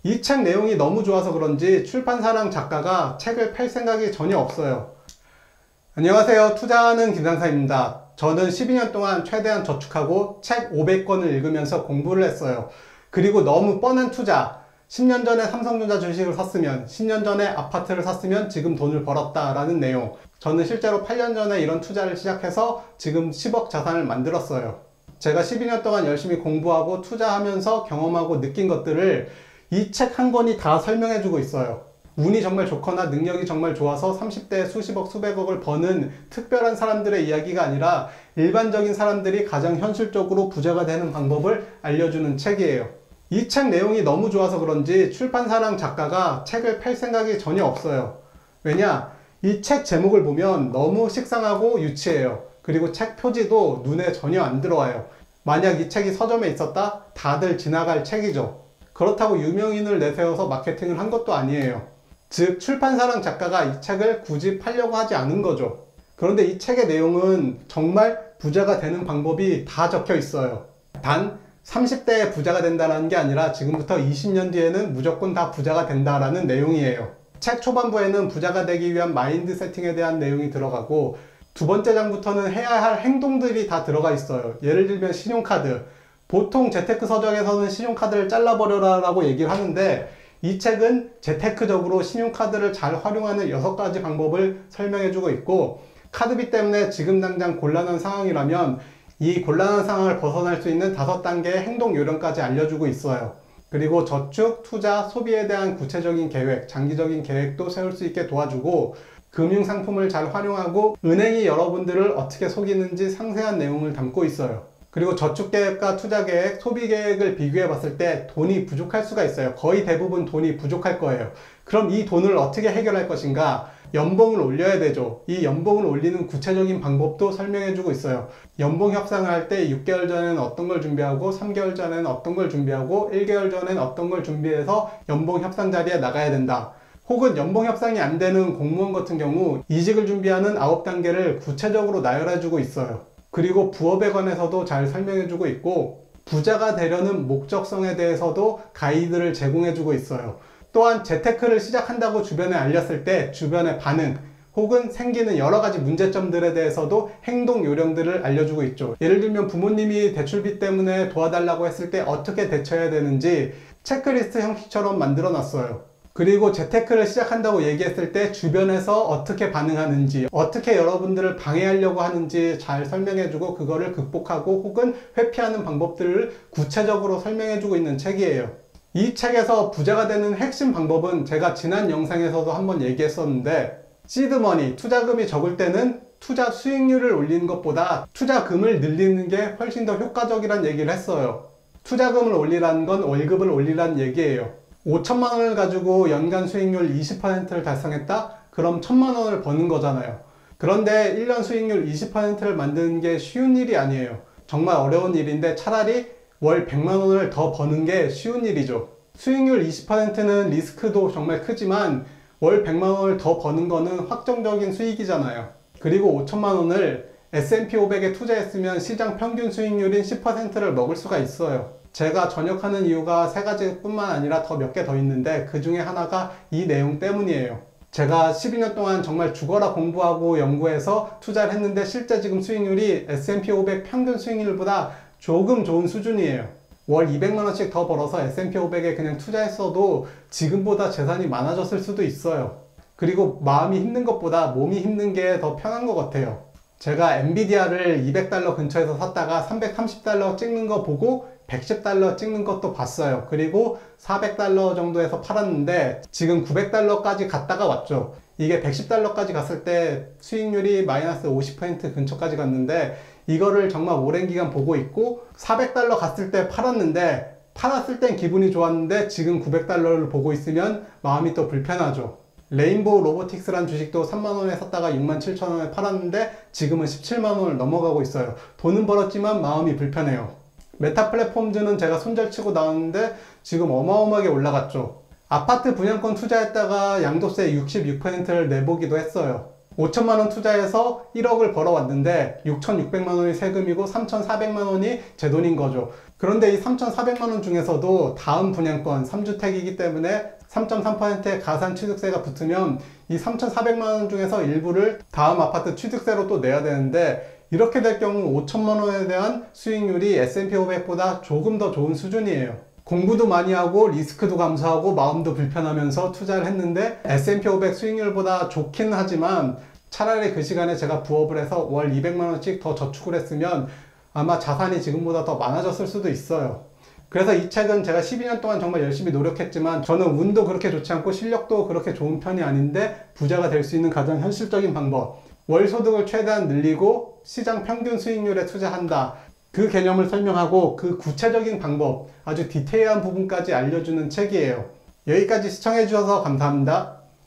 이 책 내용이 너무 좋아서 그런지 출판사랑 작가가 책을 팔 생각이 전혀 없어요. 안녕하세요. 투자하는 김상사입니다. 저는 12년 동안 최대한 저축하고 책 500권을 읽으면서 공부를 했어요. 그리고 너무 뻔한 투자, 10년 전에 삼성전자 주식을 샀으면, 10년 전에 아파트를 샀으면 지금 돈을 벌었다라는 내용. 저는 실제로 8년 전에 이런 투자를 시작해서 지금 10억 자산을 만들었어요. 제가 12년 동안 열심히 공부하고 투자하면서 경험하고 느낀 것들을 이 책 한 권이 다 설명해주고 있어요. 운이 정말 좋거나 능력이 정말 좋아서 30대에 수십억, 수백억을 버는 특별한 사람들의 이야기가 아니라 일반적인 사람들이 가장 현실적으로 부자가 되는 방법을 알려주는 책이에요. 이 책 내용이 너무 좋아서 그런지 출판사랑 작가가 책을 팔 생각이 전혀 없어요. 왜냐? 이 책 제목을 보면 너무 식상하고 유치해요. 그리고 책 표지도 눈에 전혀 안 들어와요. 만약 이 책이 서점에 있었다? 다들 지나갈 책이죠. 그렇다고 유명인을 내세워서 마케팅을 한 것도 아니에요. 즉 출판사랑 작가가 이 책을 굳이 팔려고 하지 않은 거죠. 그런데 이 책의 내용은 정말 부자가 되는 방법이 다 적혀 있어요. 단 30대에 부자가 된다는 게 아니라 지금부터 20년 뒤에는 무조건 다 부자가 된다라는 내용이에요. 책 초반부에는 부자가 되기 위한 마인드 세팅에 대한 내용이 들어가고 두 번째 장부터는 해야 할 행동들이 다 들어가 있어요. 예를 들면 신용카드. 보통 재테크 서적에서는 신용카드를 잘라버려라 라고 얘기를 하는데 이 책은 재테크적으로 신용카드를 잘 활용하는 6가지 방법을 설명해주고 있고 카드비 때문에 지금 당장 곤란한 상황이라면 이 곤란한 상황을 벗어날 수 있는 5단계의 행동 요령까지 알려주고 있어요. 그리고 저축, 투자, 소비에 대한 구체적인 계획, 장기적인 계획도 세울 수 있게 도와주고 금융상품을 잘 활용하고 은행이 여러분들을 어떻게 속이는지 상세한 내용을 담고 있어요. 그리고 저축계획과 투자계획, 소비계획을 비교해 봤을 때 돈이 부족할 수가 있어요. 거의 대부분 돈이 부족할 거예요. 그럼 이 돈을 어떻게 해결할 것인가? 연봉을 올려야 되죠. 이 연봉을 올리는 구체적인 방법도 설명해 주고 있어요. 연봉 협상을 할 때 6개월 전에는 어떤 걸 준비하고 3개월 전에는 어떤 걸 준비하고 1개월 전에는 어떤 걸 준비해서 연봉 협상 자리에 나가야 된다. 혹은 연봉 협상이 안 되는 공무원 같은 경우 이직을 준비하는 9단계를 구체적으로 나열해 주고 있어요. 그리고 부업에 관해서도 잘 설명해주고 있고 부자가 되려는 목적성에 대해서도 가이드를 제공해주고 있어요. 또한 재테크를 시작한다고 주변에 알렸을 때 주변의 반응 혹은 생기는 여러가지 문제점들에 대해서도 행동 요령들을 알려주고 있죠. 예를 들면 부모님이 대출비 때문에 도와달라고 했을 때 어떻게 대처해야 되는지 체크리스트 형식처럼 만들어 놨어요. 그리고 재테크를 시작한다고 얘기했을 때 주변에서 어떻게 반응하는지 어떻게 여러분들을 방해하려고 하는지 잘 설명해주고 그거를 극복하고 혹은 회피하는 방법들을 구체적으로 설명해주고 있는 책이에요. 이 책에서 부자가 되는 핵심 방법은 제가 지난 영상에서도 한번 얘기했었는데 시드머니, 투자금이 적을 때는 투자 수익률을 올리는 것보다 투자금을 늘리는 게 훨씬 더 효과적이란 얘기를 했어요. 투자금을 올리라는 건 월급을 올리라는 얘기예요. 5천만 원을 가지고 연간 수익률 20%를 달성했다? 그럼 1천만 원을 버는 거잖아요. 그런데 1년 수익률 20%를 만드는 게 쉬운 일이 아니에요. 정말 어려운 일인데 차라리 월 100만 원을 더 버는 게 쉬운 일이죠. 수익률 20%는 리스크도 정말 크지만 월 100만 원을 더 버는 거는 확정적인 수익이잖아요. 그리고 5천만 원을 S&P 500에 투자했으면 시장 평균 수익률인 10%를 먹을 수가 있어요. 제가 전역하는 이유가 3가지 뿐만 아니라 더 몇 개 더 있는데 그 중에 하나가 이 내용 때문이에요. 제가 12년 동안 정말 죽어라 공부하고 연구해서 투자를 했는데 실제 지금 수익률이 S&P 500 평균 수익률보다 조금 좋은 수준이에요. 월 200만 원씩 더 벌어서 S&P 500에 그냥 투자했어도 지금보다 재산이 많아졌을 수도 있어요. 그리고 마음이 힘든 것보다 몸이 힘든 게 더 편한 것 같아요. 제가 엔비디아를 200달러 근처에서 샀다가 330달러 찍는 거 보고 110달러 찍는 것도 봤어요. 그리고 400달러 정도에서 팔았는데 지금 900달러까지 갔다가 왔죠. 이게 110달러까지 갔을 때 수익률이 마이너스 50% 근처까지 갔는데 이거를 정말 오랜 기간 보고 있고 400달러 갔을 때 팔았는데 팔았을 땐 기분이 좋았는데 지금 900달러를 보고 있으면 마음이 또 불편하죠. 레인보우 로보틱스란 주식도 3만원에 샀다가 67,000원에 팔았는데 지금은 17만원을 넘어가고 있어요. 돈은 벌었지만 마음이 불편해요. 메타 플랫폼즈는 제가 손절치고 나왔는데 지금 어마어마하게 올라갔죠. 아파트 분양권 투자했다가 양도세 66%를 내보기도 했어요. 5천만 원 투자해서 1억을 벌어왔는데 6,600만 원이 세금이고 3,400만 원이 제 돈인 거죠. 그런데 이 3,400만 원 중에서도 다음 분양권 3주택이기 때문에 3.3%의 가산 취득세가 붙으면 이 3,400만 원 중에서 일부를 다음 아파트 취득세로 또 내야 되는데, 이렇게 될 경우 5천만 원에 대한 수익률이 S&P 500보다 조금 더 좋은 수준이에요. 공부도 많이 하고 리스크도 감수하고 마음도 불편하면서 투자를 했는데 S&P 500 수익률보다 좋긴 하지만, 차라리 그 시간에 제가 부업을 해서 월 200만 원씩 더 저축을 했으면 아마 자산이 지금보다 더 많아졌을 수도 있어요. 그래서 이 책은 제가 12년 동안 정말 열심히 노력했지만, 저는 운도 그렇게 좋지 않고 실력도 그렇게 좋은 편이 아닌데 부자가 될 수 있는 가장 현실적인 방법, 월 소득을 최대한 늘리고 시장 평균 수익률에 투자한다, 그 개념을 설명하고 그 구체적인 방법, 아주 디테일한 부분까지 알려주는 책이에요. 여기까지 시청해 주셔서 감사합니다.